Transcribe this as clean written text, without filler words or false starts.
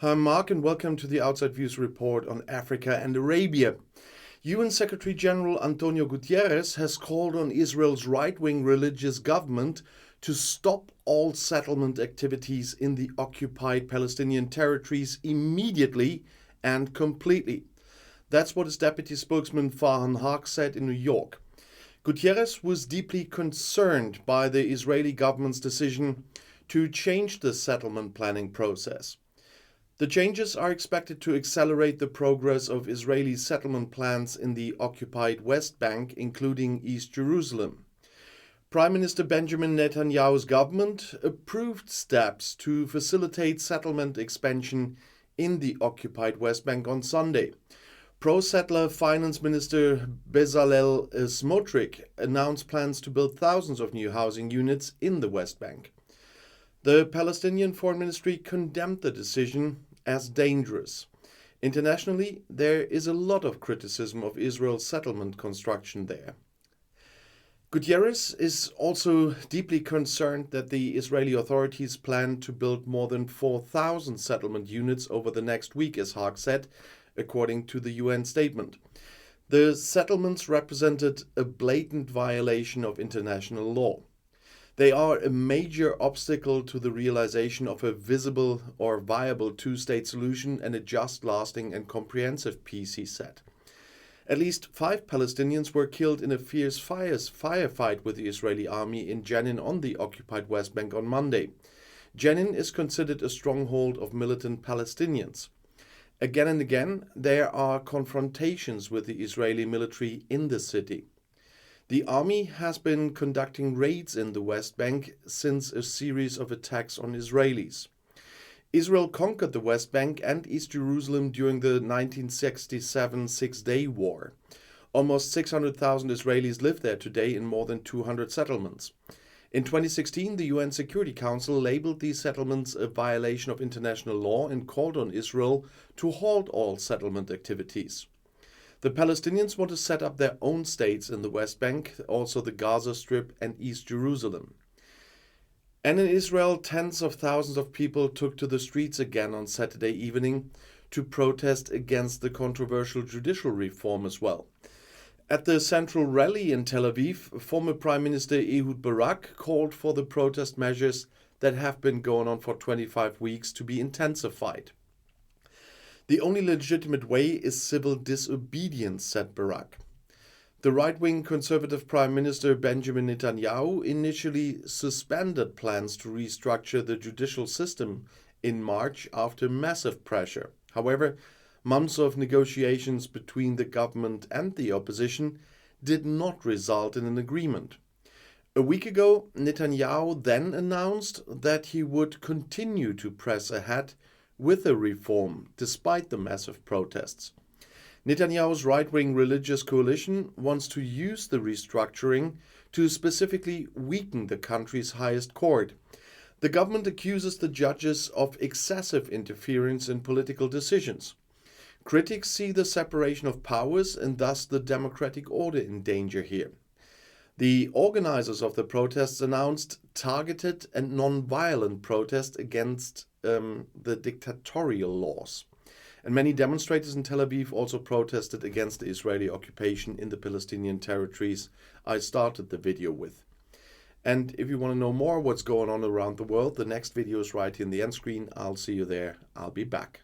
I'm Mark and welcome to the Outside Views report on Africa and Arabia. UN Secretary-General António Guterres has called on Israel's right-wing religious government to stop all settlement activities in the occupied Palestinian territories immediately and completely. That's what his deputy spokesman Farhan Haq said in New York. Guterres was deeply concerned by the Israeli government's decision to change the settlement planning process. The changes are expected to accelerate the progress of Israeli settlement plans in the occupied West Bank, including East Jerusalem. Prime Minister Benjamin Netanyahu's government approved steps to facilitate settlement expansion in the occupied West Bank on Sunday. Pro-settler Finance Minister Bezalel Smotrich announced plans to build thousands of new housing units in the West Bank. The Palestinian Foreign Ministry condemned the decision as dangerous. Internationally, there is a lot of criticism of Israel's settlement construction there. Guterres is also deeply concerned that the Israeli authorities plan to build more than 4,000 settlement units over the next week, as Haq said, according to the UN statement. The settlements represented a blatant violation of international law. They are a major obstacle to the realization of a visible or viable two-state solution and a just, lasting and comprehensive peace, he said. At least 5 Palestinians were killed in a fierce firefight with the Israeli army in Jenin on the occupied West Bank on Monday. Jenin is considered a stronghold of militant Palestinians. Again and again, there are confrontations with the Israeli military in the city. The army has been conducting raids in the West Bank since a series of attacks on Israelis. Israel conquered the West Bank and East Jerusalem during the 1967 Six-Day War. Almost 600,000 Israelis live there today in more than 200 settlements. In 2016, the UN Security Council labeled these settlements a violation of international law and called on Israel to halt all settlement activities. The Palestinians want to set up their own states in the West Bank, also the Gaza Strip and East Jerusalem. And in Israel, tens of thousands of people took to the streets again on Saturday evening to protest against the controversial judicial reform as well. At the central rally in Tel Aviv, former Prime Minister Ehud Barak called for the protest measures that have been going on for 25 weeks to be intensified. The only legitimate way is civil disobedience, said Barak. The right-wing conservative Prime Minister Benjamin Netanyahu initially suspended plans to restructure the judicial system in March after massive pressure. However, months of negotiations between the government and the opposition did not result in an agreement. A week ago, Netanyahu then announced that he would continue to press ahead with a reform despite the massive protests. Netanyahu's right-wing religious coalition wants to use the restructuring to specifically weaken the country's highest court. The government accuses the judges of excessive interference in political decisions. Critics see the separation of powers and thus the democratic order in danger here. The organizers of the protests announced targeted and non-violent protest against the dictatorial laws. And many demonstrators in Tel Aviv also protested against the Israeli occupation in the Palestinian territories I started the video with. And if you want to know more what's going on around the world, the next video is right here in the end screen. I'll see you there. I'll be back.